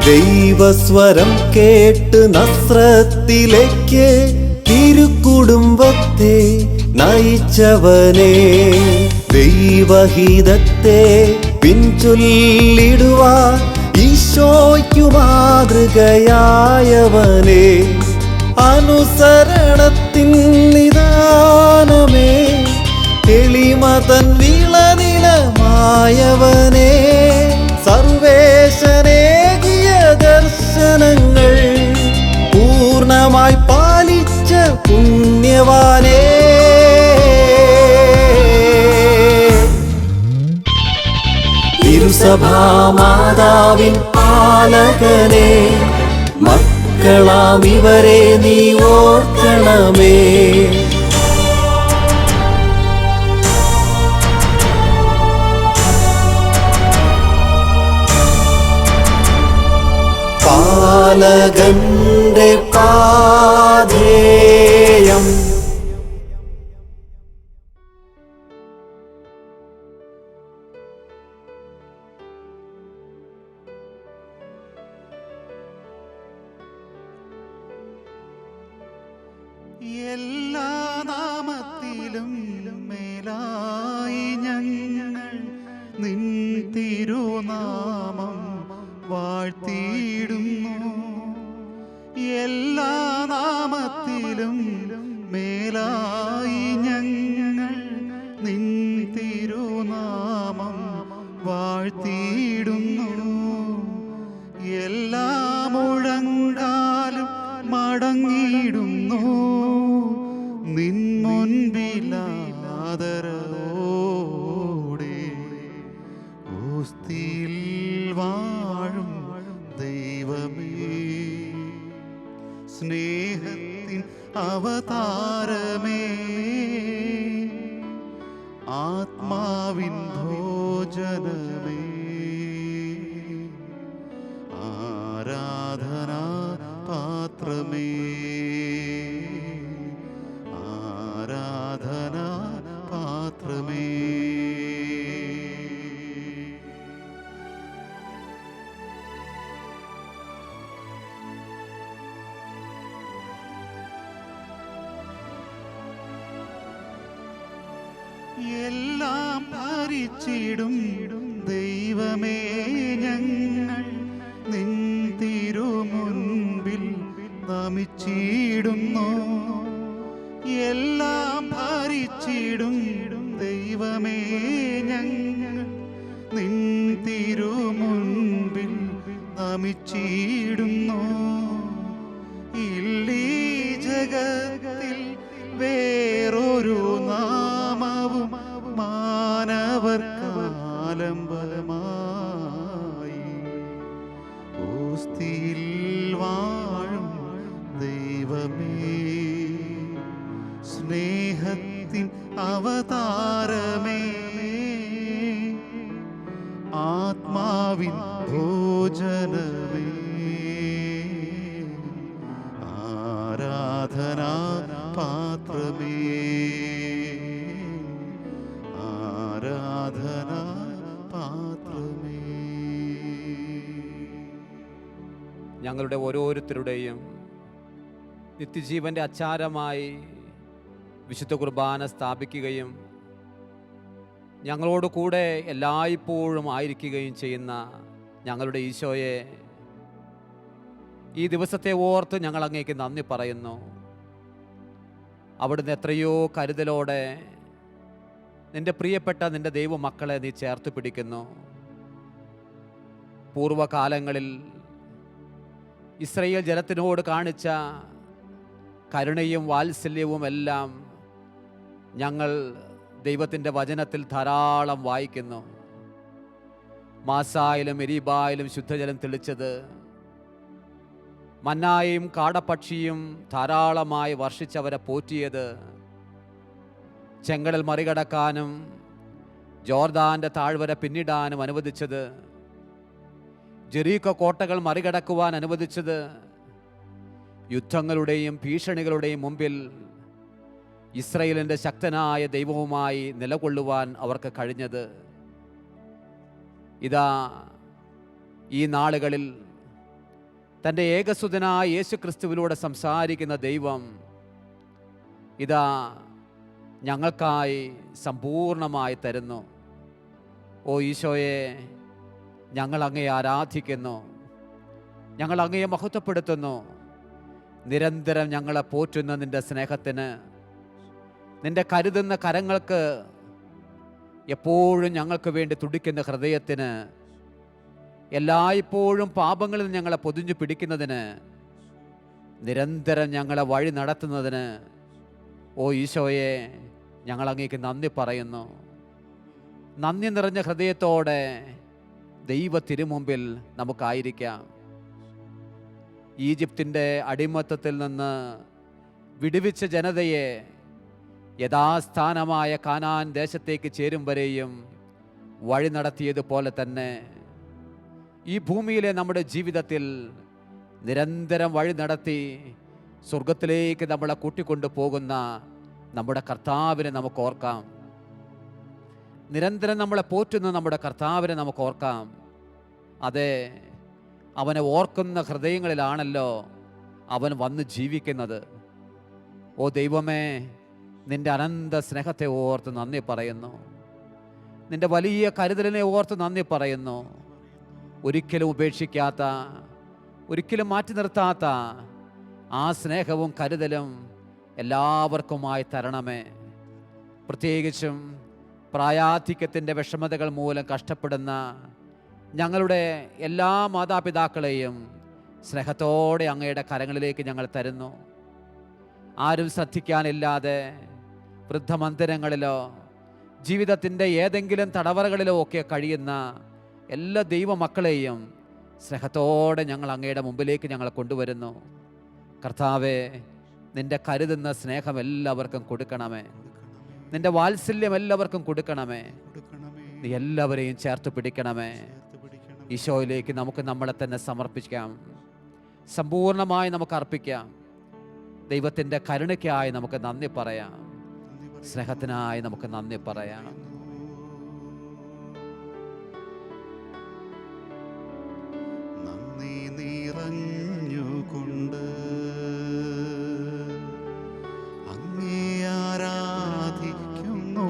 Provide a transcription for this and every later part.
ദൈവസ്വരം കേട്ട് നസ്രത്തിലേക്ക് തിരുക്കുടുംബത്തെ നയിച്ചവനെ, ദൈവഹിതത്തെ പിൻചൊല്ലിടുവാൻ ഈശോയ്ക്കു മാതൃകയായവനെ, അനുസരണത്തിൻ നിദാനമേ എളിമതൻ വിളനിലമായവനെ, സർവേശനേകിയ ദർശനങ്ങൾ പൂർണ്ണമായി പാലിച്ച പുണ്യവാനേ, തിരുസഭാമാതാവിൻ പാലകനെ, മക്കളാം ഇവരെ നീ ഓർക്കണമേ. പാലകന്റെ പാധേയം എല്ലാ നാമത്തിലും മേലായി ഞങ്ങൾ നിൻ തിരുനാമം വാഴ്ത്തിയിടുന്നു. എല്ലാ നാമത്തിലും മേലായി ഞങ്ങൾ നിൻ തിരുനാമം വാഴ്ത്തിയിടുന്നു. എല്ലാ മുഴങ്കാലും മടങ്ങിയിടുന്നു നിൻ മുൻപിലാദരവോടെ. ഓസ്തിയിൽ വാഴും ദൈവമേ, സ്നേഹത്തിൻ അവതാരമേ, ആത്മാവിൻ ഭോജനമേ, ആരാധനാ പാത്രമേ, ആരാധനാ പാത്രമേ. എല്ലാം ഭരിച്ചിടും ദൈവമേ, ഞങ്ങൾ നിൻ തിരുമുൻപിൽ നമിച്ചിടുന്നു. എല്ലാം ഭരിച്ചിടും ദൈവമേ, ഞങ്ങൾ നിൻ തിരുമുൻപിൽ നമിച്ചിടുന്നു. ഇല്ലീ ജഗത്തിൽ വേറൊരു നാമവും മാനവർക്കാലംബമായി. ഓസ്തിയിൽ വാഴും ദൈവമേ, സ്നേഹത്തിൻ അവതാരമേ, ആത്മാവിൻ ഭോജനമേ, ആരാധനാ പാത്രമേ, ആരാധനാ പാത്രമേ. ഞങ്ങളുടെ ഓരോരുത്തരുടെയും നിത്യജീവൻ്റെ അച്ചാരമായി വിശുദ്ധ കുർബാന സ്ഥാപിക്കുകയും ഞങ്ങളോട് കൂടെ എല്ലായ്പ്പോഴും ആയിരിക്കുകയും ചെയ്യുന്ന ഞങ്ങളുടെ ഈശോയെ, ഈ ദിവസത്തെ ഓർത്ത് ഞങ്ങൾ അങ്ങേക്ക് നന്ദി പറയുന്നു. അവിടുന്ന് എത്രയോ കരുതലോടെ നിൻ്റെ പ്രിയപ്പെട്ട നിൻ്റെ ദൈവമക്കളെ നീ ചേർത്ത് പിടിക്കുന്നു. പൂർവകാലങ്ങളിൽ ഇസ്രായേൽ ജനത്തിനോട് കാണിച്ച കരുണയും വാത്സല്യവും എല്ലാം ഞങ്ങൾ ദൈവത്തിൻ്റെ വചനത്തിൽ ധാരാളം വായിക്കുന്നു. മാസായിലും എരീബായിലും ശുദ്ധജലം തെളിച്ചത്, മന്നായും കാടപ്പക്ഷിയും ധാരാളമായി വർഷിച്ചവരെ പോറ്റിയത്, ചെങ്കടൽ മറികടക്കാനും ജോർദാൻ്റെ താഴ്വര പിന്നിടാനും അനുവദിച്ചത്, ജെറീക്കോ കോട്ടകൾ മറികടക്കുവാൻ അനുവദിച്ചത്, യുദ്ധങ്ങളുടെയും ഭീഷണികളുടെയും മുമ്പിൽ ഇസ്രായേലിൻ്റെ ശക്തനായ ദൈവവുമായി നിലകൊള്ളുവാൻ അവർക്ക് കഴിഞ്ഞത്, ഇതാ ഈ നാളുകളിൽ തൻ്റെ ഏകസുതനായ യേശു ക്രിസ്തുവിലൂടെ സംസാരിക്കുന്ന ദൈവം ഇതാ ഞങ്ങൾക്കായി സമ്പൂർണമായി തരുന്നു. ഓ ഈശോയെ, ഞങ്ങൾ അങ്ങയെ ആരാധിക്കുന്നു, ഞങ്ങൾ അങ്ങയെ മഹത്വപ്പെടുത്തുന്നു. നിരന്തരം ഞങ്ങളെ പോറ്റുന്ന നിൻ്റെ സ്നേഹത്തിന്, നിൻ്റെ കരുതുന്ന കരങ്ങൾക്ക്, എപ്പോഴും ഞങ്ങൾക്ക് വേണ്ടി തുടിക്കുന്ന ഹൃദയത്തിന്, എല്ലായ്പ്പോഴും പാപങ്ങളിൽ നിന്ന് ഞങ്ങളെ പൊതിഞ്ഞു പിടിക്കുന്നതിന്, നിരന്തരം ഞങ്ങളെ വഴി നടത്തുന്നതിന്, ഓ ഈശോയെ, ഞങ്ങൾ അങ്ങേക്ക് നന്ദി പറയുന്നു. നന്ദി നിറഞ്ഞ ഹൃദയത്തോടെ ദൈവ തിരുമുമ്പിൽ നമുക്കായിരിക്കാം. ഈജിപ്തിൻ്റെ അടിമത്തത്തിൽ നിന്ന് വിടുവിച്ച ജനതയെ യഥാസ്ഥാനമായ കാനാൻ ദേശത്തേക്ക് ചേരും വരെയും വഴി നടത്തിയതുപോലെ തന്നെ ഈ ഭൂമിയിലെ നമ്മുടെ ജീവിതത്തിൽ നിരന്തരം വഴി നടത്തി സ്വർഗത്തിലേക്ക് നമ്മളെ കൂട്ടിക്കൊണ്ടു പോകുന്ന നമ്മുടെ കർത്താവിനെ നമുക്ക് ഓർക്കാം. നിരന്തരം നമ്മളെ പോറ്റുന്ന നമ്മുടെ കർത്താവിനെ നമുക്ക് ഓർക്കാം. അതെ, അവനെ ഓർക്കുന്ന ഹൃദയങ്ങളിലാണല്ലോ അവൻ വന്ന് ജീവിക്കുന്നത്. ഓ ദൈവമേ, നിൻ്റെ അനന്ത സ്നേഹത്തെ ഓർത്ത് നന്ദി പറയുന്നു. നിൻ്റെ വലിയ കരുതലിനെ ഓർത്ത് നന്ദി പറയുന്നു. ഒരിക്കലും ഉപേക്ഷിക്കാത്ത, ഒരിക്കലും മാറ്റി നിർത്താത്ത ആ സ്നേഹവും കരുതലും എല്ലാവർക്കുമായി തരണമേ. പ്രത്യേകിച്ചും പ്രായാധിക്യത്തിൻ്റെ വിഷമതകൾ മൂലം കഷ്ടപ്പെടുന്ന ഞങ്ങളുടെ എല്ലാ മാതാപിതാക്കളെയും സ്നേഹത്തോടെ അങ്ങയുടെ കരങ്ങളിലേക്ക് ഞങ്ങൾ തരുന്നു. ആരും ശ്രദ്ധിക്കാനില്ലാതെ വൃദ്ധമന്ദിരങ്ങളിലോ ജീവിതത്തിൻ്റെ ഏതെങ്കിലും തടവറകളിലോ ഒക്കെ കഴിയുന്ന എല്ലാ ദൈവമക്കളെയും സ്നേഹത്തോടെ ഞങ്ങൾ അങ്ങയുടെ മുമ്പിലേക്ക് ഞങ്ങൾ കൊണ്ടുവരുന്നു. കർത്താവേ, നിൻ്റെ കരുതുന്ന സ്നേഹം എല്ലാവർക്കും കൊടുക്കണമേ. നിൻ്റെ വാത്സല്യം എല്ലാവർക്കും കൊടുക്കണമേ. നീ എല്ലാവരെയും ചേർത്ത് പിടിക്കണമേ. ഈശോയിലേക്ക് നമുക്ക് നമ്മളെ തന്നെ സമർപ്പിക്കാം. സമ്പൂർണമായി നമുക്ക് അർപ്പിക്കാം. ദൈവത്തിൻ്റെ കരുണയ്ക്കായി നമുക്ക് നന്ദി പറയാം. സ്നേഹത്തിനായി നമുക്ക് നന്ദി പറയാം. നന്ദി നിറഞ്ഞുകൊണ്ട് അങ്ങേ ആരാധിക്കുന്നു.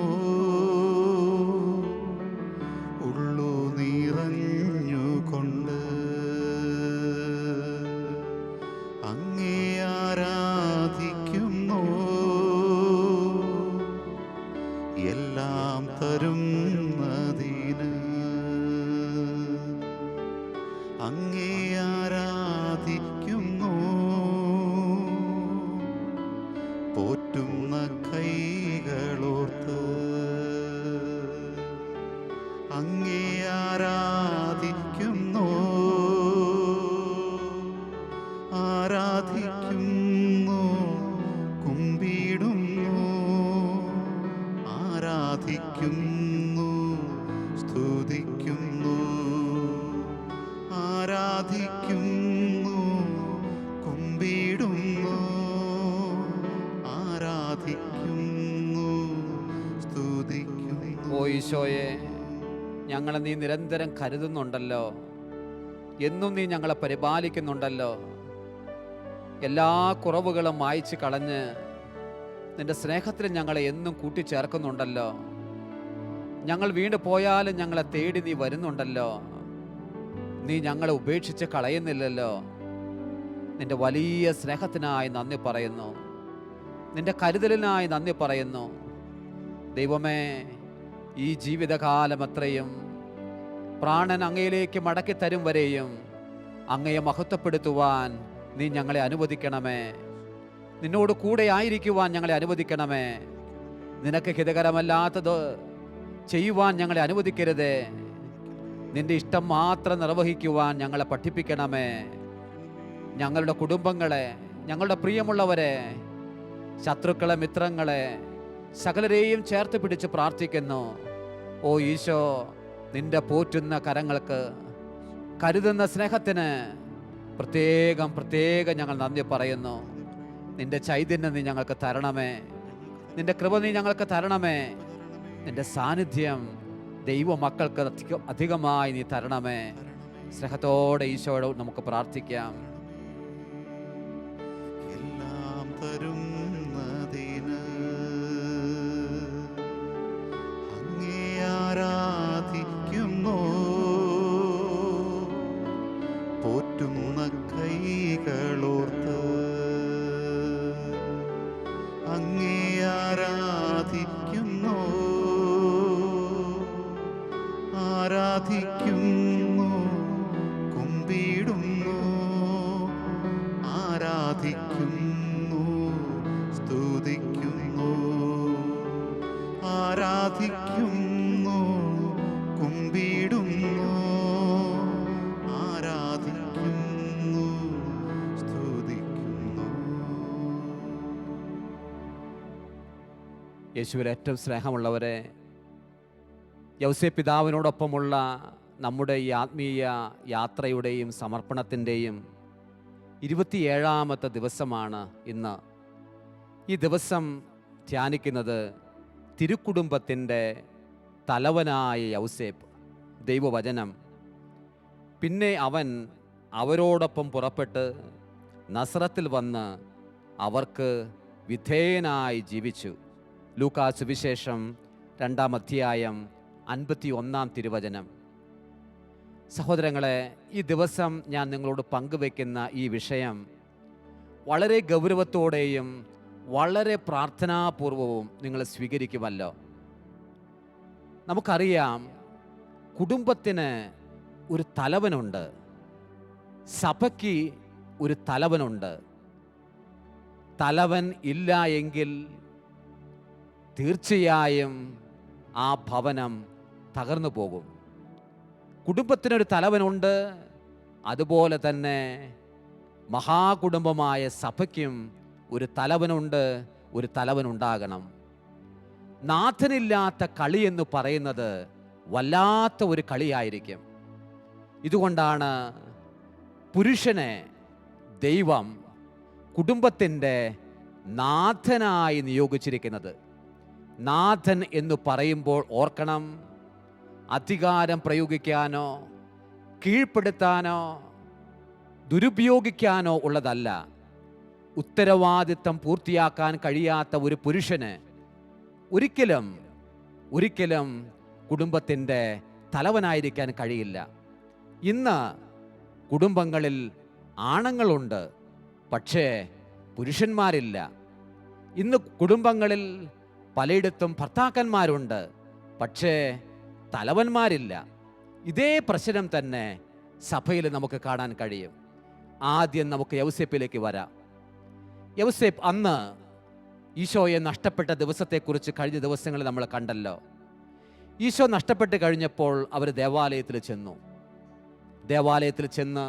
ഉള്ളു നിറഞ്ഞുകൊണ്ട് അങ്ങേ ആരാധിക്കുന്നു. എല്ലാം തരുന്നതിന് അങ്ങേ ആരാധിക്കുന്നു. പോറ്റുന്ന കൈകളോർത്ത് അങ്ങേ ആരാധിക്കുന്നു. ആരാധിക്കുന്നു, കുമ്പിടുന്നു. ആരാധിക്കുന്നു, സ്തുതിക്കുന്നു. ആരാധിക്കുന്നു, കുമ്പിടുന്നു. ആരാധിക്കുന്നു, സ്തുതിക്കുന്നു. ഓ ഈശോയെ, ഞങ്ങളെ നീ നിരന്തരം കരുതുന്നുണ്ടല്ലോ. എന്നും നീ ഞങ്ങളെ പരിപാലിക്കുന്നുണ്ടല്ലോ. എല്ലാ കുറവുകളും മായ്ച്ച് കളഞ്ഞ് നിൻ്റെ സ്നേഹത്തിൽ ഞങ്ങളെ എന്നും കൂട്ടിച്ചേർക്കുന്നുണ്ടല്ലോ. ഞങ്ങൾ വീണ് പോയാലും ഞങ്ങളെ തേടി നീ വരുന്നുണ്ടല്ലോ. നീ ഞങ്ങളെ ഉപേക്ഷിച്ച് കളയുന്നില്ലല്ലോ. നിൻ്റെ വലിയ സ്നേഹത്തിനായി നന്ദി പറയുന്നു. നിൻ്റെ കരുതലിനായി നന്ദി പറയുന്നു. ദൈവമേ, ഈ ജീവിതകാലം അത്രയും പ്രാണൻ അങ്ങയിലേക്ക് മടക്കി തരും വരെയും അങ്ങയെ മഹത്വപ്പെടുത്തുവാൻ നീ ഞങ്ങളെ അനുവദിക്കണമേ. നിന്നോട് കൂടെ ആയിരിക്കുവാൻ ഞങ്ങളെ അനുവദിക്കണമേ. നിനക്ക് ഹിതകരമല്ലാത്തത് ചെയ്യുവാൻ ഞങ്ങളെ അനുവദിക്കരുതേ. നിന്റെ ഇഷ്ടം മാത്രം നിർവഹിക്കുവാൻ ഞങ്ങളെ പഠിപ്പിക്കണമേ. ഞങ്ങളുടെ കുടുംബങ്ങളെ, ഞങ്ങളുടെ പ്രിയമുള്ളവരെ, ശത്രുക്കളെ, മിത്രങ്ങളെ സകലരെയും ചേർത്ത് പിടിച്ച് പ്രാർത്ഥിക്കുന്നു. ഓ ഈശോ, നിന്റെ പോറ്റുന്ന കരങ്ങൾക്ക്, കരുതുന്ന സ്നേഹത്തിന് പ്രത്യേകം ഞങ്ങൾ നന്ദി പറയുന്നു. നിന്റെ ചൈതന്യം നീ ഞങ്ങൾക്ക് തരണമേ. നിന്റെ കൃപ നീ ഞങ്ങൾക്ക് തരണമേ. നിന്റെ സാന്നിധ്യം ദൈവ മക്കൾക്ക് അധികമായി നീ തരണമേ. സ്നേഹത്തോടെ ഈശോയോട് നമുക്ക് പ്രാർത്ഥിക്കാം. ആരാധിക്കുന്നു, കുമ്പിടുന്നു, ആരാധിക്കുന്നു, സ്തുതിക്കുന്നു, ആരാധിക്കുന്നു, കുമ്പിടുന്നു, ആരാധിക്കുന്നു, സ്തുതിക്കുന്നു. യേശുവിൽ ഏറ്റവും സ്നേഹമുള്ളവരെ, യൗസേപ്പ് പിതാവിനോടൊപ്പമുള്ള നമ്മുടെ ഈ ആത്മീയ യാത്രയുടെയും സമർപ്പണത്തിൻ്റെയും 27ാമത്തെ ദിവസമാണ് ഇന്ന്. ഈ ദിവസം ധ്യാനിക്കുന്നത് തിരുക്കുടുംബത്തിൻ്റെ തലവനായ യൗസേപ്പ്. ദൈവവചനം: പിന്നെ അവൻ അവരോടൊപ്പം പുറപ്പെട്ട് നസ്രത്തിൽ വന്ന് അവർക്ക് വിധേയനായി ജീവിച്ചു. ലൂക്കാ സുവിശേഷം 2-ാം അധ്യായം 51-ാം തിരുവചനം. സഹോദരങ്ങളെ, ഈ ദിവസം ഞാൻ നിങ്ങളോട് പങ്കുവെക്കുന്ന ഈ വിഷയം വളരെ ഗൗരവത്തോടെയും വളരെ പ്രാർത്ഥനാപൂർവവും നിങ്ങൾ സ്വീകരിക്കുമല്ലോ. നമുക്കറിയാം, കുടുംബത്തിന് ഒരു തലവനുണ്ട്, സഭയ്ക്ക് ഒരു തലവനുണ്ട്. തലവൻ ഇല്ല എങ്കിൽ തീർച്ചയായും ആ ഭവനം തകർന്നു പോകും. കുടുംബത്തിനൊരു തലവനുണ്ട്, അതുപോലെ തന്നെ മഹാകുടുംബമായ സഭയ്ക്കും ഒരു തലവനുണ്ട്, ഒരു തലവനുണ്ടാകണം. നാഥനില്ലാത്ത കളി എന്ന് പറയുന്നത് വല്ലാത്ത ഒരു കളിയായിരിക്കും. ഇതുകൊണ്ടാണ് പുരുഷനെ ദൈവം കുടുംബത്തിൻ്റെ നാഥനായി നിയോഗിച്ചിരിക്കുന്നത്. നാഥൻ എന്ന് പറയുമ്പോൾ ഓർക്കണം, അധികാരം പ്രയോഗിക്കാനോ കീഴ്പ്പെടുത്താനോ ദുരുപയോഗിക്കാനോ ഉള്ളതല്ല. ഉത്തരവാദിത്തം പൂർത്തിയാക്കാൻ കഴിയാത്ത ഒരു പുരുഷന് ഒരിക്കലും കുടുംബത്തിൻ്റെ തലവനായിരിക്കാൻ കഴിയില്ല. ഇന്ന് കുടുംബങ്ങളിൽ ആണുങ്ങളുണ്ട്, പക്ഷേ പുരുഷന്മാരില്ല. ഇന്ന് കുടുംബങ്ങളിൽ പലയിടത്തും ഭർത്താക്കന്മാരുണ്ട്, പക്ഷേ തലവന്മാരില്ല. ഇതേ പ്രശ്നം തന്നെ സഭയിൽ നമുക്ക് കാണാൻ കഴിയും. ആദ്യം നമുക്ക് യൗസേപ്പിലേക്ക് വരാം. യൗസേപ്പ് അന്ന് ഈശോയെ നഷ്ടപ്പെട്ട ദിവസത്തെക്കുറിച്ച് കഴിഞ്ഞ ദിവസങ്ങളിൽ നമ്മൾ കണ്ടല്ലോ. ഈശോ നഷ്ടപ്പെട്ട് കഴിഞ്ഞപ്പോൾ അവർ ദേവാലയത്തിൽ ചെന്ന്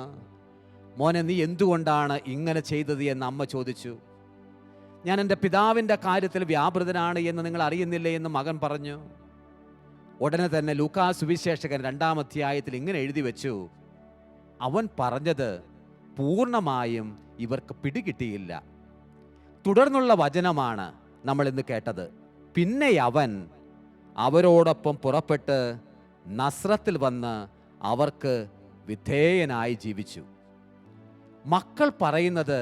മോനെ, നീ എന്തുകൊണ്ടാണ് ഇങ്ങനെ ചെയ്തത് എന്ന് അമ്മ ചോദിച്ചു. ഞാൻ എൻ്റെ പിതാവിൻ്റെ കാര്യത്തിൽ വ്യാപൃതനാണ് എന്ന് നിങ്ങൾ അറിയുന്നില്ലേ എന്ന് മകൻ പറഞ്ഞു. ഉടനെ തന്നെ ലൂക്കാ സുവിശേഷകൻ 2-ാം അധ്യായത്തിൽ ഇങ്ങനെ എഴുതി വെച്ചു: അവൻ പറഞ്ഞത് പൂർണ്ണമായും ഇവർക്ക് പിടികിട്ടിയില്ല. തുടർന്നുള്ള വചനമാണ് നമ്മൾ ഇന്ന് കേട്ടത്. പിന്നെ അവൻ അവരോടൊപ്പം പുറപ്പെട്ട് നസ്രത്തിൽ വന്ന് അവർക്ക് വിധേയനായി ജീവിച്ചു. മക്കൾ പറയുന്നത്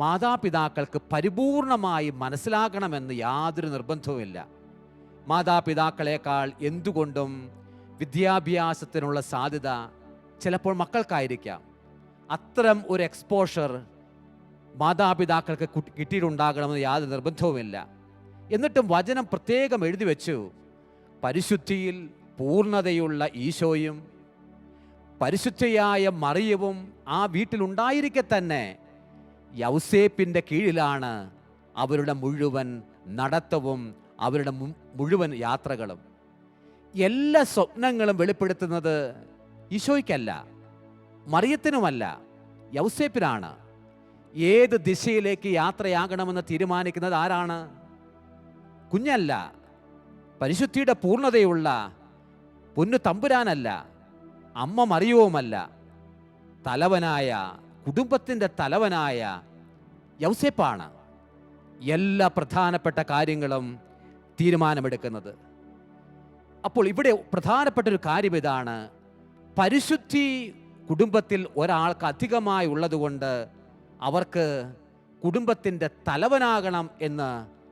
മാതാപിതാക്കൾക്ക് പരിപൂർണമായി മനസ്സിലാക്കണമെന്ന് യാതൊരു നിർബന്ധവുമില്ല. മാതാപിതാക്കളെക്കാൾ എന്തുകൊണ്ടും വിദ്യാഭ്യാസത്തിനുള്ള സാധ്യത ചിലപ്പോൾ മക്കൾക്കായിരിക്കാം. അത്തരം ഒരു എക്സ്പോഷർ മാതാപിതാക്കൾക്ക് കിട്ടിയിട്ടുണ്ടാകണമെന്ന് യാതൊരു നിർബന്ധവുമില്ല. എന്നിട്ടും വചനം പ്രത്യേകം എഴുതി വെച്ചു: പരിശുദ്ധിയിൽ പൂർണ്ണതയുള്ള ഈശോയും പരിശുദ്ധയായ മറിയവും ആ വീട്ടിലുണ്ടായിരിക്കെ തന്നെ യൗസേപ്പിൻ്റെ കീഴിലാണ് അവരുടെ മുഴുവൻ നടത്തവും അവരുടെ മുഴുവൻ യാത്രകളും. എല്ലാ സ്വപ്നങ്ങളും വെളിപ്പെടുത്തുന്നത് ഈശോയ്ക്കല്ല, മറിയത്തിനുമല്ല, യൗസേപ്പിനാണ്. ഏത് ദിശയിലേക്ക് യാത്രയാകണമെന്ന് തീരുമാനിക്കുന്നത് ആരാണ്? കുഞ്ഞല്ല, പരിശുദ്ധിയുടെ പൂർണ്ണതയുള്ള പൊന്നു തമ്പുരാനല്ല, അമ്മ മറിയവുമല്ല. തലവനായ, കുടുംബത്തിൻ്റെ തലവനായ യൗസേപ്പാണ് എല്ലാ പ്രധാനപ്പെട്ട കാര്യങ്ങളും തീരുമാനമെടുക്കുന്നത്. അപ്പോൾ ഇവിടെ പ്രധാനപ്പെട്ട ഒരു കാര്യം ഇതാണ്: പരിശുദ്ധി കുടുംബത്തിൽ ഒരാൾക്ക് അധികമായി ഉള്ളതുകൊണ്ട് അവർക്ക് കുടുംബത്തിൻ്റെ തലവനാകണം എന്ന്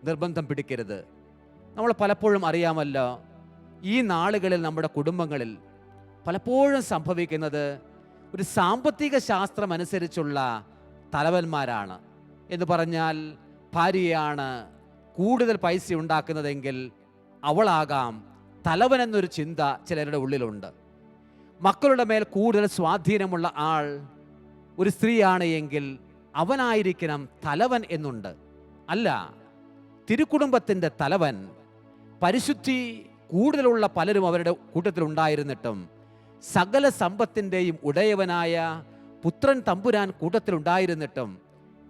നിർബന്ധം പിടിക്കരുത്. നമ്മൾ പലപ്പോഴും അറിയാമല്ലോ, ഈ നാളുകളിൽ നമ്മുടെ കുടുംബങ്ങളിൽ പലപ്പോഴും സംഭവിക്കുന്നത് ഒരു സാമ്പത്തിക ശാസ്ത്രം അനുസരിച്ചുള്ള തലവന്മാരാണ്. എന്ന് പറഞ്ഞാൽ, ഭാര്യയാണ് കൂടുതൽ പൈസ ഉണ്ടാക്കുന്നതെങ്കിൽ അവളാകാം തലവൻ എന്നൊരു ചിന്ത ചിലരുടെ ഉള്ളിലുണ്ട്. മക്കളുടെ മേൽ കൂടുതൽ സ്വാധീനമുള്ള ആൾ ഒരു സ്ത്രീയാണ് എങ്കിൽ അവനായിരിക്കണം തലവൻ എന്നുണ്ട്. അല്ല, തിരുക്കുടുംബത്തിൻ്റെ തലവൻ, പരിശുദ്ധി കൂടുതലുള്ള പലരും അവരുടെ കൂട്ടത്തിലുണ്ടായിരുന്നിട്ടും സകല സമ്പത്തിൻ്റെയും ഉടയവനായ പുത്രൻ തമ്പുരാൻ കൂട്ടത്തിലുണ്ടായിരുന്നിട്ടും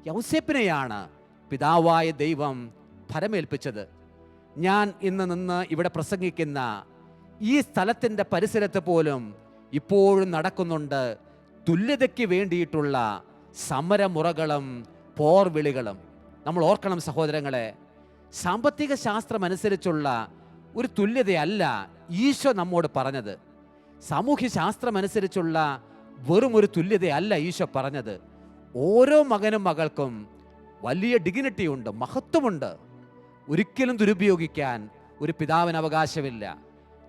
യൗസേപ്പിനെയാണ് പിതാവായ ദൈവം ഫലമേൽപ്പിച്ചത്. ഞാൻ ഇന്ന് നിന്ന് ഇവിടെ പ്രസംഗിക്കുന്ന ഈ സ്ഥലത്തിൻ്റെ പരിസരത്ത് പോലും ഇപ്പോഴും നടക്കുന്നുണ്ട് തുല്യതയ്ക്ക് വേണ്ടിയിട്ടുള്ള സമരമുറകളും പോർവിളികളും. നമ്മൾ ഓർക്കണം സഹോദരങ്ങളെ, സാമ്പത്തിക ശാസ്ത്രം അനുസരിച്ചുള്ള ഒരു തുല്യതയല്ല ഈശോ നമ്മോട് പറഞ്ഞത്. സാമൂഹ്യ ശാസ്ത്രം അനുസരിച്ചുള്ള വെറും ഒരു തുല്യതയല്ല ഈശോ പറഞ്ഞത്. ഓരോ മകനും മകൾക്കും വലിയ ഡിഗ്നിറ്റി ഉണ്ട്, മഹത്വമുണ്ട്. ഒരിക്കലും ദുരുപയോഗിക്കാൻ ഒരു പിതാവിന് അവകാശമില്ല.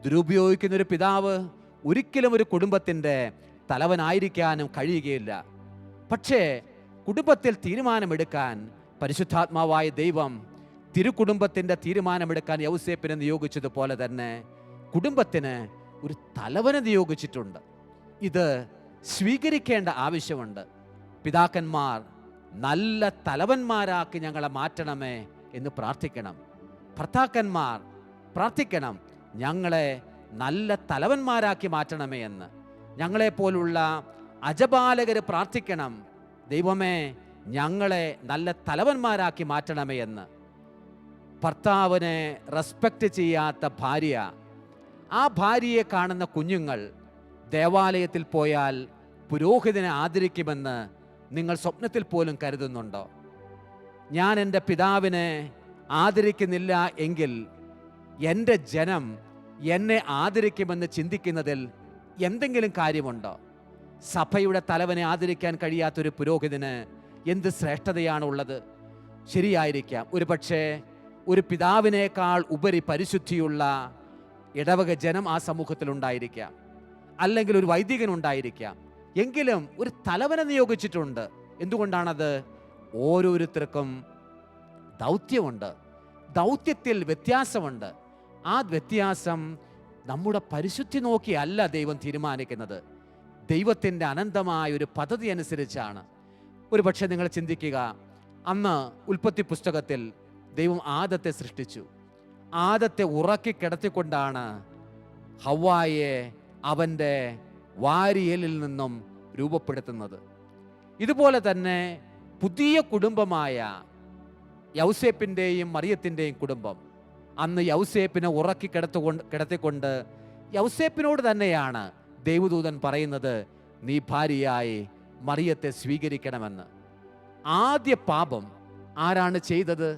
ദുരുപയോഗിക്കുന്ന ഒരു പിതാവ് ഒരിക്കലും ഒരു കുടുംബത്തിൻ്റെ തലവനായിരിക്കാനും കഴിയുകയില്ല. പക്ഷേ കുടുംബത്തിൽ തീരുമാനമെടുക്കാൻ പരിശുദ്ധാത്മാവായ ദൈവം തിരുക്കുടുംബത്തിൻ്റെ തീരുമാനമെടുക്കാൻ യൗസേപ്പിനെ നിയോഗിച്ചതുപോലെ തന്നെ കുടുംബത്തിന് ഒരു തലവനെ നിയോഗിച്ചിട്ടുണ്ട്. ഇത് സ്വീകരിക്കേണ്ട ആവശ്യമുണ്ട്. പിതാക്കന്മാർ നല്ല തലവന്മാരാക്കി ഞങ്ങളെ മാറ്റണമേ എന്ന് പ്രാർത്ഥിക്കണം. ഭർത്താക്കന്മാർ പ്രാർത്ഥിക്കണം, ഞങ്ങളെ നല്ല തലവന്മാരാക്കി മാറ്റണമേ എന്ന്. ഞങ്ങളെപ്പോലുള്ള അജപാലകർ പ്രാർത്ഥിക്കണം, ദൈവമേ ഞങ്ങളെ നല്ല തലവന്മാരാക്കി മാറ്റണമേ എന്ന്. ഭർത്താവിനെ റെസ്പെക്റ്റ് ചെയ്യാത്ത ഭാര്യ, ആ ഭാര്യയെ കാണുന്ന കുഞ്ഞുങ്ങൾ ദേവാലയത്തിൽ പോയാൽ പുരോഹിതനെ ആദരിക്കുമെന്ന് നിങ്ങൾ സ്വപ്നത്തിൽ പോലും കരുതുന്നുണ്ടോ? ഞാൻ എൻ്റെ പിതാവിനെ ആദരിക്കുന്നില്ല എങ്കിൽ എൻ്റെ ജനം എന്നെ ആദരിക്കുമെന്ന് ചിന്തിക്കുന്നതിൽ എന്തെങ്കിലും കാര്യമുണ്ടോ? സഭയുടെ തലവനെ ആദരിക്കാൻ കഴിയാത്തൊരു പുരോഹിതന് എന്ത് ശ്രേഷ്ഠതയാണുള്ളത്? ശരിയായിരിക്കാം, ഒരുപക്ഷെ ഒരു പിതാവിനേക്കാൾ ഉപരി പരിശുദ്ധിയുള്ള ഇടവക ജനം ആ സമൂഹത്തിലുണ്ടായിരിക്കാം, അല്ലെങ്കിൽ ഒരു വൈദികനുണ്ടായിരിക്കാം. എങ്കിലും ഒരു തലവനെ നിയോഗിച്ചിട്ടുണ്ട്. എന്തുകൊണ്ടാണത്? ഓരോരുത്തർക്കും ദൗത്യമുണ്ട്, ദൗത്യത്തിൽ വ്യത്യാസമുണ്ട്. ആ വ്യത്യാസം നമ്മുടെ പരിശുദ്ധി നോക്കിയല്ല ദൈവം തീരുമാനിക്കുന്നത്, ദൈവത്തിൻ്റെ അനന്തമായ ഒരു പദ്ധതി അനുസരിച്ചാണ്. ഒരു പക്ഷേ നിങ്ങൾ ചിന്തിക്കുക, അന്ന് ഉൽപ്പത്തി പുസ്തകത്തിൽ ദൈവം ആദത്തെ സൃഷ്ടിച്ചു. ആദത്തെ ഉറക്കി കിടത്തിക്കൊണ്ടാണ് ഹവ്വായെ അവൻ്റെ വാരിയലിൽ നിന്നും രൂപപ്പെടുത്തുന്നത്. ഇതുപോലെ തന്നെ പുതിയ കുടുംബമായ യൗസേപ്പിൻ്റെയും മറിയത്തിൻ്റെയും കുടുംബം, അന്ന് യൗസേപ്പിനെ ഉറക്കി കിടത്തിക്കൊണ്ട് യൗസേപ്പിനോട് തന്നെയാണ് ദൈവദൂതൻ പറയുന്നത്, നീ ഭാര്യയായി മറിയത്തെ സ്വീകരിക്കണമെന്ന്. ആദ്യ പാപം ആരാണ് ചെയ്തത്?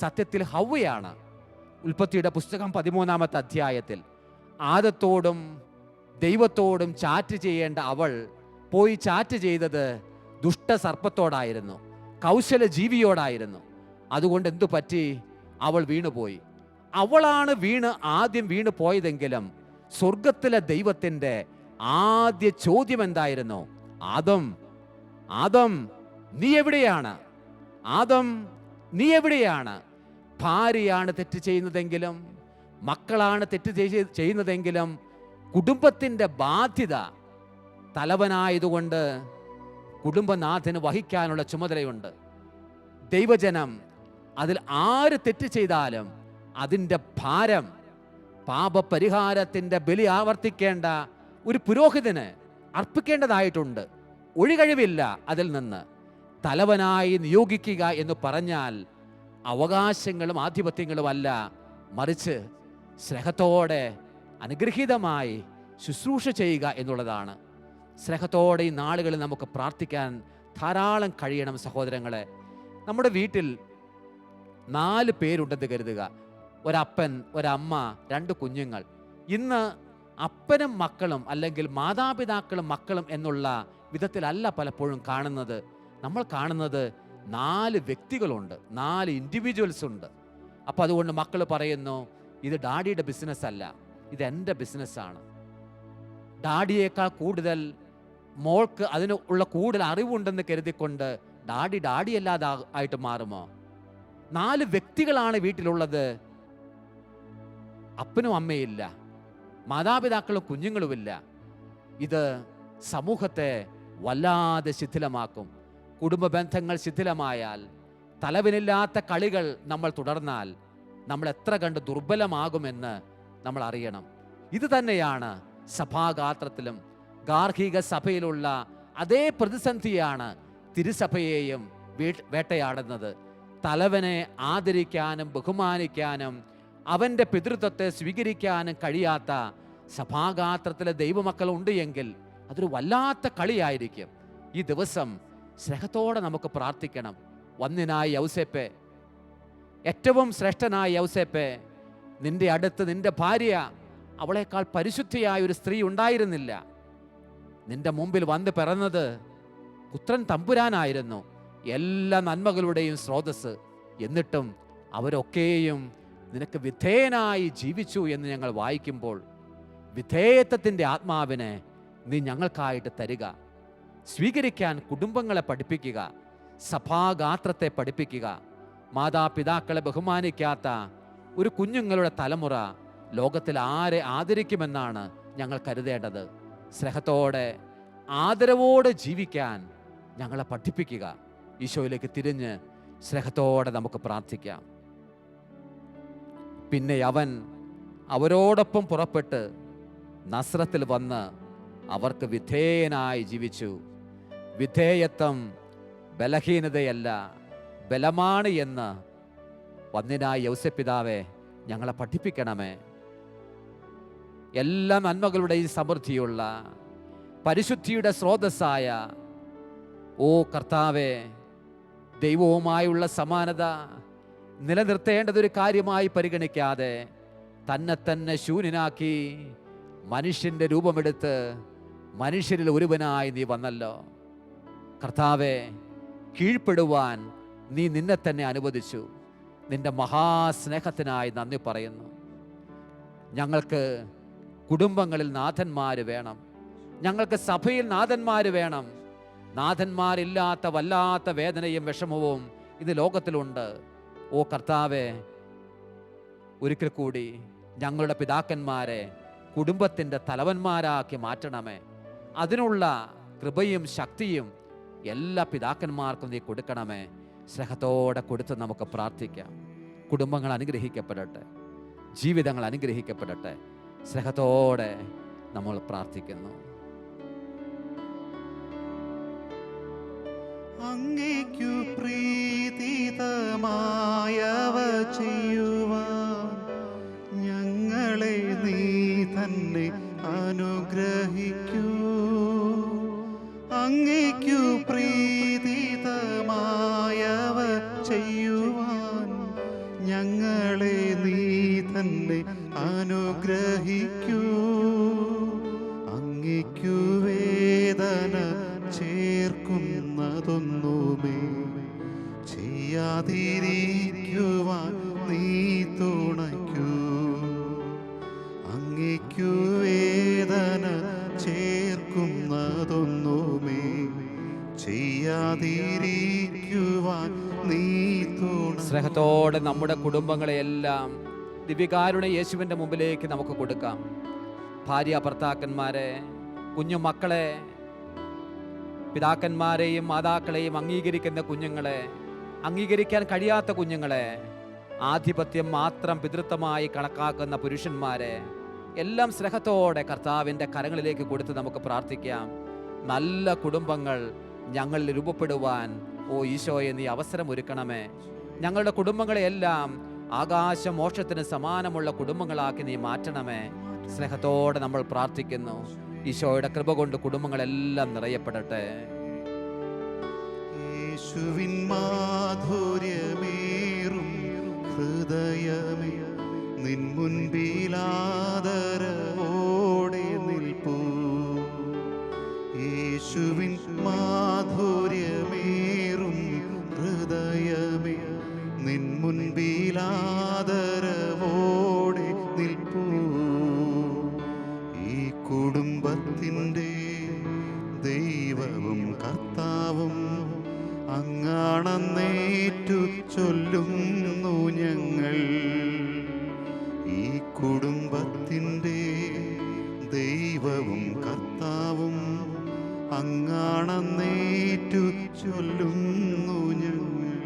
സത്യത്തിൽ ഹവ്വയാണ്. ഉൽപ്പത്തിയുടെ പുസ്തകം 13-ാമത്തെ അധ്യായത്തിൽ ആദത്തോടും ദൈവത്തോടും ചാറ്റ് ചെയ്യേണ്ട അവൾ പോയി ചാറ്റ് ചെയ്തത് ദുഷ്ടസർപ്പത്തോടായിരുന്നു, കൗശല ജീവിയോടായിരുന്നു. അതുകൊണ്ട് എന്തു പറ്റി? അവൾ വീണുപോയി. അവളാണ് ആദ്യം വീണു പോയതെങ്കിലും സ്വർഗത്തിലെ ദൈവത്തിൻ്റെ ആദ്യ ചോദ്യം എന്തായിരുന്നു? ആദം നീ എവിടെയാണ്? ആദം നീ എവിടെയാണ്? ഭാര്യയാണ് തെറ്റ് ചെയ്യുന്നതെങ്കിലും, മക്കളാണ് തെറ്റ് ചെയ്യുന്നതെങ്കിലും കുടുംബത്തിൻ്റെ ബാധ്യത തലവനായതുകൊണ്ട് കുടുംബനാഥന് വഹിക്കാനുള്ള ചുമതലയുണ്ട്. ദൈവജനം അതിൽ ആര് തെറ്റ് ചെയ്താലും അതിൻ്റെ ഭാരം പാപപരിഹാരത്തിൻ്റെ ബലി ആവർത്തിക്കേണ്ട ഒരു പുരോഹിതന് അർപ്പിക്കേണ്ടതായിട്ടുണ്ട്. ഒഴികഴിവില്ല അതിൽ നിന്ന്. തലവനായി നിയോഗിക്കുക എന്ന് പറഞ്ഞാൽ അവകാശങ്ങളും ആധിപത്യങ്ങളുമല്ല, മറിച്ച് സ്നേഹത്തോടെ അനുഗ്രഹീതമായി ശുശ്രൂഷ ചെയ്യുക എന്നുള്ളതാണ്. സ്നേഹത്തോടെ ഈ നാളുകളിൽ നമുക്ക് പ്രാർത്ഥിക്കാൻ ധാരാളം കഴിയണം സഹോദരങ്ങളെ. നമ്മുടെ വീട്ടിൽ 4 പേരുണ്ടെന്ന് കരുതുക. ഒരപ്പൻ, ഒരമ്മ, 2 കുഞ്ഞുങ്ങൾ. ഇന്ന് അപ്പനും മക്കളും അല്ലെങ്കിൽ മാതാപിതാക്കളും മക്കളും എന്നുള്ള വിധത്തിലല്ല പലപ്പോഴും കാണുന്നത്. നമ്മൾ കാണുന്നത് 4 വ്യക്തികളുണ്ട്, 4 ഇൻഡിവിജ്വൽസ് ഉണ്ട്. അപ്പോൾ അതുകൊണ്ട് മക്കൾ പറയുന്നു, ഇത് ഡാഡിയുടെ ബിസിനസ് അല്ല, ഇത് എൻ്റെ ബിസിനസ്സാണ്. ഡാഡിയേക്കാൾ കൂടുതൽ മോൾക്ക് അതിനുള്ള കൂടുതൽ അറിവുണ്ടെന്ന് കരുതിക്കൊണ്ട് ഡാഡി അല്ലാതെ ആയിട്ട് മാറുമോ? 4 വ്യക്തികളാണ് വീട്ടിലുള്ളത്. അപ്പനും അമ്മയില്ല, മാതാപിതാക്കളും കുഞ്ഞുങ്ങളുമില്ല. ഇത് സമൂഹത്തെ വല്ലാതെ ശിഥിലമാക്കും. കുടുംബ ബന്ധങ്ങൾ ശിഥിലമായാൽ, തലവിനില്ലാത്ത കളികൾ നമ്മൾ തുടർന്നാൽ നമ്മൾ എത്ര കണ്ട് ദുർബലമാകുമെന്ന് നമ്മൾ അറിയണം. ഇത് തന്നെയാണ് സഭാഗാത്രത്തിലും ഗാർഹിക സഭയിലുള്ള അതേ പ്രതിസന്ധിയാണ് തിരുസഭയെയും വേട്ടയാടുന്നത്. തലവനെ ആദരിക്കാനും ബഹുമാനിക്കാനും അവൻ്റെ പിതൃത്വത്തെ സ്വീകരിക്കാനും കഴിയാത്ത സഭാഗാത്രത്തിലെ ദൈവമക്കൾ ഉണ്ട് എങ്കിൽ അതൊരു വല്ലാത്ത കളിയായിരിക്കും. ഈ ദിവസം സ്നേഹത്തോടെ നമുക്ക് പ്രാർത്ഥിക്കണം. വന്യനായ യൗസേപ്പേ, ഏറ്റവും ശ്രേഷ്ഠനായ യൗസേപ്പേ, നിന്റെ അടുത്ത് നിന്റെ ഭാര്യ അവളേക്കാൾ പരിശുദ്ധിയായ ഒരു സ്ത്രീ ഉണ്ടായിരുന്നില്ല. നിന്റെ മുമ്പിൽ വന്ന് പിറന്നത് പുത്രൻ തമ്പുരാനായിരുന്നു, എല്ലാ നന്മകളുടെയും സ്രോതസ്. എന്നിട്ടും അവരൊക്കെയും നിനക്ക് വിധേയനായി ജീവിച്ചു എന്ന് ഞങ്ങൾ വായിക്കുമ്പോൾ, വിധേയത്വത്തിൻ്റെ ആത്മാവിനെ നീ ഞങ്ങൾക്കായിട്ട് തരിക. സ്വീകരിക്കാൻ കുടുംബങ്ങളെ പഠിപ്പിക്കുക, സഭാഗാത്രത്തെ പഠിപ്പിക്കുക. മാതാപിതാക്കളെ ബഹുമാനിക്കാത്ത ഒരു കുഞ്ഞുങ്ങളുടെ തലമുറ ലോകത്തിൽ ആരെ ആദരിക്കുമെന്നാണ് ഞങ്ങൾ കരുതേണ്ടത്. സ്നേഹത്തോടെ ആദരവോടെ ജീവിക്കാൻ ഞങ്ങളെ പഠിപ്പിക്കുക. ഈശോയിലേക്ക് തിരിഞ്ഞ് സ്നേഹത്തോടെ നമുക്ക് പ്രാർത്ഥിക്കാം. പിന്നെ അവൻ അവരോടൊപ്പം പുറപ്പെട്ട് നസ്രത്തിൽ വന്ന് അവർക്ക് വിധേയനായി ജീവിച്ചു. വിധേയത്വം ബലഹീനതയല്ല, ബലമാണ് എന്ന് വന്യനായ യൗസേപ്പിതാവേ ഞങ്ങളെ പഠിപ്പിക്കണമേ. എല്ലാ നന്മകളുടെയും സമൃദ്ധിയുള്ള പരിശുദ്ധിയുടെ സ്രോതസ്സായ ഓ കർത്താവേ, ദൈവവുമായുള്ള സമാനത നിലനിർത്തേണ്ടതൊരു കാര്യമായി പരിഗണിക്കാതെ തന്നെ ശൂന്യനാക്കി മനുഷ്യൻ്റെ രൂപമെടുത്ത് മനുഷ്യരിൽ ഒരുവനായി നീ വന്നല്ലോ. കർത്താവേ, കീഴ്പ്പെടുവാൻ നീ നിന്നെ തന്നെ അനുവദിച്ചു. നിന്റെ മഹാസ്നേഹത്തിനായി നന്ദി പറയുന്നു. ഞങ്ങൾക്ക് കുടുംബങ്ങളിൽ നാഥന്മാർ വേണം, ഞങ്ങൾക്ക് സഭയിൽ നാഥന്മാർ വേണം. നാഥന്മാരില്ലാത്ത വല്ലാത്ത വേദനയും വിഷമവും ഇത് ലോകത്തിലുണ്ട്. ഓ കർത്താവേ, ഒരിക്കൽ കൂടി ഞങ്ങളുടെ പിതാക്കന്മാരെ കുടുംബത്തിൻ്റെ തലവന്മാരാക്കി മാറ്റണമേ. അതിനുള്ള കൃപയും ശക്തിയും എല്ലാ പിതാക്കന്മാർക്കും നീ കൊടുക്കണമേ. സ്നേഹത്തോടെ കൊടുത്ത് നമുക്ക് പ്രാർത്ഥിക്കാം. കുടുംബങ്ങൾ അനുഗ്രഹിക്കപ്പെടട്ടെ, ജീവിതങ്ങൾ അനുഗ്രഹിക്കപ്പെടട്ടെ. സ്നേഹത്തോടെ നമ്മൾ പ്രാർത്ഥിക്കുന്നു. അങ്ങേക്കു പ്രീതിതമായവ ചെയ്യുവാൻ ഞങ്ങളെ നീ തന്നെ അനുഗ്രഹിക്കൂ. അങ്ങേക്കു പ്രീതിതമായവ ചെയ്യുവാൻ ഞങ്ങളെ നീ തന്നെ അനുഗ്രഹിക്കൂ. അങ്ങേക്കു വേദന ചേർക്കുന്നതൊന്നുമേ ചെയ്യാതിരിക്കുവാൻ നീ തുണയ്ക്കൂ. അങ്ങേക്കു വേദന ചേർക്കുന്നതൊന്നുമേ ചെയ്യാതിരിക്കുവാൻ നീ തുണയ്ക്കൂ. സ്നേഹത്തോടെ നമ്മുടെ കുടുംബങ്ങളെയെല്ലാം ദിവ്യകാരുണ്യ യേശുവിൻ്റെ മുമ്പിലേക്ക് നമുക്ക് കൊടുക്കാം. ഭാര്യ ഭർത്താക്കന്മാരെ, കുഞ്ഞുമക്കളെ, പിതാക്കന്മാരെയും മാതാക്കളെയും അംഗീകരിക്കുന്ന കുഞ്ഞുങ്ങളെ, അംഗീകരിക്കാൻ കഴിയാത്ത കുഞ്ഞുങ്ങളെ, ആധിപത്യം മാത്രം പിതൃത്വമായി കണക്കാക്കുന്ന പുരുഷന്മാരെ എല്ലാം സ്നേഹത്തോടെ കർത്താവിൻ്റെ കരങ്ങളിലേക്ക് കൊടുത്ത് നമുക്ക് പ്രാർത്ഥിക്കാം. നല്ല കുടുംബങ്ങൾ ഞങ്ങളിൽ രൂപപ്പെടുവാൻ ഓ ഈശോയെ നീ അവസരമൊരുക്കണമേ. ഞങ്ങളുടെ കുടുംബങ്ങളെയെല്ലാം ആകാശമോക്ഷത്തിന് സമാനമുള്ള കുടുംബങ്ങളാക്കി നീ മാറ്റണമേ. സ്നേഹത്തോടെ നമ്മൾ പ്രാർത്ഥിക്കുന്നു. ഈശോയുടെ കൃപ കൊണ്ട് കുടുംബങ്ങളെല്ലാം നിറയപ്പെടട്ടെ. യേശുവിൻ മാധുര്യമേറും ഹൃദയമേ, നിൻ മുൻപിലാദരവോടെ നിൽപ്പൂ. യേശുവിൻ മാധുര്യമേറും ഹൃദയമേ, നിൻ മുൻപിലാദരവോടെ നിൽപ്പൂ. ഈ കുടുംബത്തിൻ്റെ ദൈവവും കർത്താവും അങ്ങാണെന്നേറ്റു ചൊല്ലുന്നു ഞങ്ങൾ. ഈ കുടുംബത്തിൻ്റെ ദൈവവും കർത്താവും അങ്ങാണെന്നേറ്റു ചൊല്ലുന്നു ഞങ്ങൾ.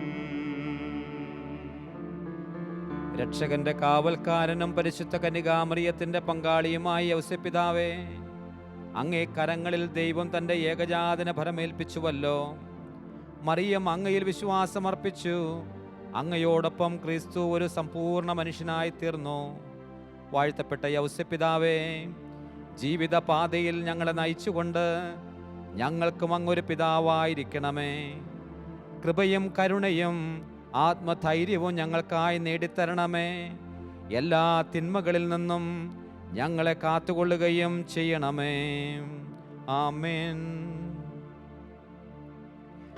രക്ഷകന്റെ കാവൽക്കാരനും പരിശുദ്ധ കന്യകാമറിയത്തിന്റെ പങ്കാളിയുമായി ഔസേപ്പിതാവേ, അങ്ങേ കരങ്ങളിൽ ദൈവം തൻ്റെ ഏകജാതന ഫലമേൽപ്പിച്ചുവല്ലോ. മറിയം അങ്ങയിൽ വിശ്വാസമർപ്പിച്ചു. അങ്ങയോടൊപ്പം ക്രിസ്തു ഒരു സമ്പൂർണ്ണ മനുഷ്യനായി തീർന്നു. വാഴ്ത്തപ്പെട്ട ഔസേപ്പിതാവേ, ജീവിത പാതയിൽ ഞങ്ങളെ നയിച്ചുകൊണ്ട് ഞങ്ങൾക്കും അങ്ങൊരു പിതാവായിരിക്കണമേ. കൃപയും കരുണയും ആത്മധൈര്യവും ഞങ്ങൾക്കായി നേടിത്തരണമേ. എല്ലാ തിന്മകളിൽ നിന്നും ഞങ്ങളെ കാത്തുകൊള്ളുകയും ചെയ്യണമേ. ആമേൻ.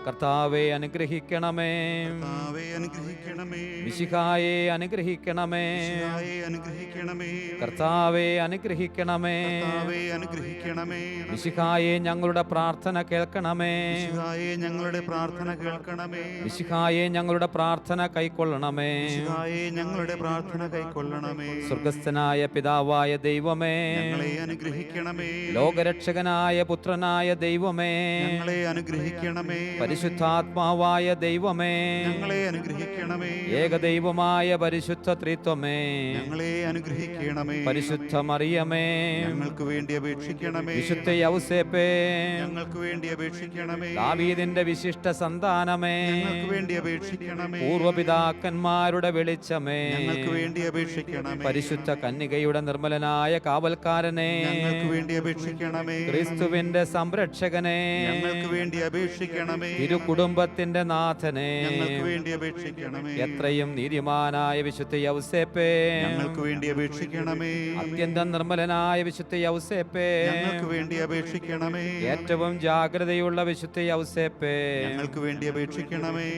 കർത്താവെ അനുഗ്രഹിക്കണമേ. കർത്താവേ അനുഗ്രഹിക്കണമേ. മിശിഹായെ അനുഗ്രഹിക്കണമേ. മിശിഹായെ അനുഗ്രഹിക്കണമേ. കർത്താവെ അനുഗ്രഹിക്കണമേ. കർത്താവേ അനുഗ്രഹിക്കണമേ. മിശിഹായെ ഞങ്ങളുടെ പ്രാർത്ഥന കേൾക്കണമേ. മിശിഹായെ ഞങ്ങളുടെ പ്രാർത്ഥന കേൾക്കണമേ. മിശിഹായെ ഞങ്ങളുടെ പ്രാർത്ഥന കൈക്കൊള്ളണമേ. മിശിഹായെ ഞങ്ങളുടെ പ്രാർത്ഥന കൈക്കൊള്ളണമേ. സ്വർഗസ്ഥനായ പിതാവായ ദൈവമേ, ഞങ്ങളെ അനുഗ്രഹിക്കണമേ. ലോകരക്ഷകനായ പുത്രനായ ദൈവമേ, ഞങ്ങളെ അനുഗ്രഹിക്കണമേ. പരിശുദ്ധാത്മാവായ ദൈവമേ, ഞങ്ങളെ അനുഗ്രഹിക്കണമേ. ഏകദൈവമായ പരിശുദ്ധ ത്രിത്വമേ, ഞങ്ങളെ അനുഗ്രഹിക്കണമേ. പരിശുദ്ധ മറിയമേ, ഞങ്ങൾക്ക് വേണ്ടി അപേക്ഷിക്കണമേ. വിശുദ്ധ യൗസേപ്പേ, ഞങ്ങൾക്ക് വേണ്ടി അപേക്ഷിക്കണമേ. ദാവീദിന്റെ വിശിഷ്ട സന്താനമേ, ഞങ്ങൾക്ക് വേണ്ടി അപേക്ഷിക്കണമേ. പൂർവപിതാക്കന്മാരുടെ വെളിച്ചമേ, ഞങ്ങൾക്ക് വേണ്ടി അപേക്ഷിക്കണമേ. പരിശുദ്ധ കന്യകയുടെ നിർമ്മലനായ കാവൽക്കാരനെ, ഞങ്ങൾക്ക് വേണ്ടി അപേക്ഷിക്കണമേ. ക്രിസ്തുവിന്റെ സംരക്ഷകനെ, ഞങ്ങൾക്ക് വേണ്ടി അപേക്ഷിക്കണമേ. തിരുകുടുംബത്തിന്റെ നാഥനെ, ഞങ്ങൾക്ക് വേണ്ടി അപേക്ഷിക്കണമേ. എത്രയും നീതിമാനായ വിശുദ്ധ യൗസേപ്പേ, ഞങ്ങൾക്ക് വേണ്ടി അപേക്ഷിക്കണമേ. അത്യന്തം നിർമ്മലനായ വിശുദ്ധ യൗസേപ്പേ, ഞങ്ങൾക്ക് വേണ്ടി അപേക്ഷിക്കണമേ. ഏറ്റവും ജാഗ്രതയുള്ള വിശുദ്ധ യൗസേപ്പേ, ഞങ്ങൾക്ക് വേണ്ടി അപേക്ഷിക്കണമേ.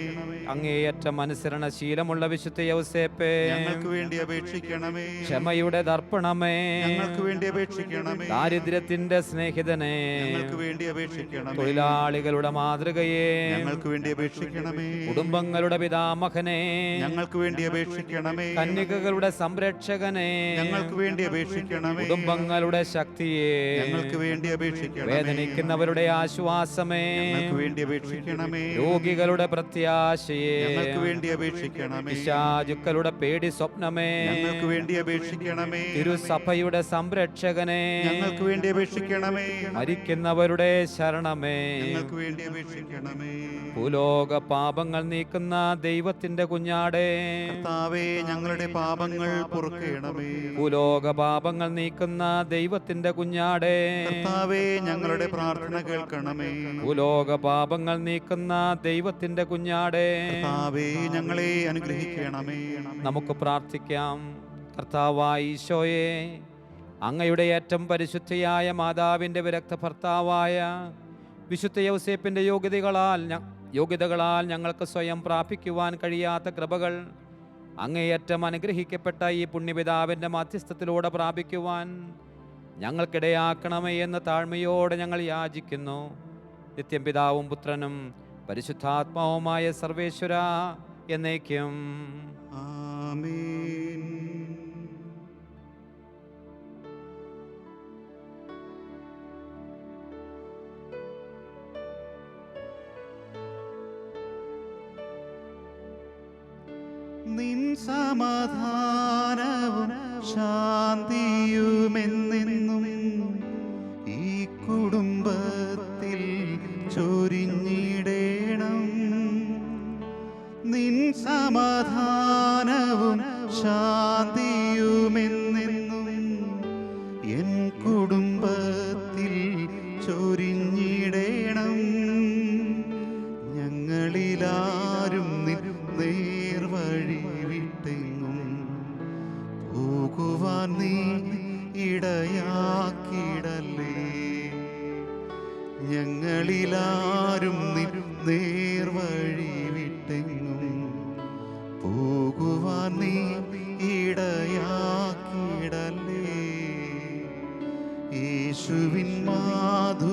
അങ്ങേയറ്റം അനുസരണശീലമുള്ള വിശുദ്ധ യൗസേപ്പേ, ഞങ്ങൾക്ക് വേണ്ടി അപേക്ഷിക്കണമേ. ക്ഷമയുടെ ദർപ്പണമേ, ഞങ്ങൾക്ക് വേണ്ടി അപേക്ഷിക്കണമേ. ദാരിദ്ര്യത്തിന്റെ സ്നേഹിതനെ, ഞങ്ങൾക്ക് വേണ്ടി അപേക്ഷിക്കണമേ. തൊഴിലാളികളുടെ മാതൃകയെ, ഞങ്ങൾക്ക് വേണ്ടി അപേക്ഷിക്കണമേ. കുടുംബങ്ങളുടെ പിതാമഹനെ, ഞങ്ങൾക്ക് വേണ്ടി അപേക്ഷിക്കണമേ. കന്യകകളുടെ സംരക്ഷകനെ, ഞങ്ങൾക്ക് വേണ്ടി അപേക്ഷിക്കണമേ. കുടുംബങ്ങളുടെ ശക്തിയെ, ഞങ്ങൾക്ക് വേണ്ടി അപേക്ഷിക്കണമേ. വേദനിക്കുന്നവരുടെ ആശ്വാസമേ, ഞങ്ങൾക്ക് വേണ്ടി അപേക്ഷിക്കണമേ. രോഗികളുടെ പ്രത്യാശയെ, ഞങ്ങൾക്ക് വേണ്ടി അപേക്ഷിക്കണമേ. പിശാചുക്കളുടെ പേടി സ്വപ്നമേ, ഞങ്ങൾക്ക് വേണ്ടി അപേക്ഷിക്കണമേ. തിരുസഭയുടെ സംരക്ഷകനെ, ഞങ്ങൾക്ക് വേണ്ടി അപേക്ഷിക്കണമേ. മരിക്കുന്നവരുടെ ശരണമേ, ഞങ്ങൾക്ക് വേണ്ടി അപേക്ഷിക്കണമേ. ഭൂലോക പാപങ്ങൾ നീക്കുന്ന ദൈവത്തിന്റെ കുഞ്ഞാടേ, കർത്താവേ ഞങ്ങളുടെ പാപങ്ങൾ പൊറുക്കണമേ. ഭൂലോക പാപങ്ങൾ നീക്കുന്ന ദൈവത്തിന്റെ കുഞ്ഞാടേ, കർത്താവേ ഞങ്ങളുടെ പ്രാർത്ഥന കേൾക്കണമേ. ഭൂലോക പാപങ്ങൾ നീക്കുന്ന ദൈവത്തിന്റെ കുഞ്ഞാടേ, കർത്താവേ ഞങ്ങളെ അനുഗ്രഹിക്കണമേ. നമുക്ക് പ്രാർത്ഥിക്കാം. കർത്താവായ ഈശോയെ, അങ്ങയുടെ ഏറ്റവും പരിശുദ്ധയായ മാതാവിന്റെ വിരക്ത ഭർത്താവായ വിശുദ്ധ യൗസേപ്പിന്റെ യോഗ്യതകളാൽ ഞങ്ങൾക്ക് സ്വയം പ്രാപിക്കുവാൻ കഴിയാത്ത കൃപകൾ അങ്ങേയറ്റം അനുഗ്രഹിക്കപ്പെട്ട ഈ പുണ്യപിതാവിന്റെ മധ്യസ്ഥത്തിലൂടെ പ്രാപിക്കുവാൻ ഞങ്ങൾക്കിടയാക്കണമേ എന്ന് താഴ്മയോടെ ഞങ്ങൾ യാചിക്കുന്നു. നിത്യം പിതാവും പുത്രനും പരിശുദ്ധാത്മാവുമായ സർവേശ്വര എന്നേക്കും. ആമേൻ. നിൻ സമാധാനവും ശാന്തിയുമെന്നെന്നും ഈ കുടുംബത്തിൽ ചൊരിഞ്ഞിടേണം. നിൻ സമാധാനവും ശാന്തിയുമെന്നെന്നും എൻ കുടുംബത്തിൽ ചൊരിഞ്ഞിടേണം. ഞങ്ങളിലാരും നേർവഴി വിട്ടെങ്ങും പോകുവാൻ നീ ഇടയാക്കിടല്ലേ. ഞങ്ങളിലാരും നേർവഴി വിട്ടെങ്ങും പോകുവാൻ നീ ഇടയാക്കിടല്ലേ. യേശുവിൻ മാധുര്യമുള്ള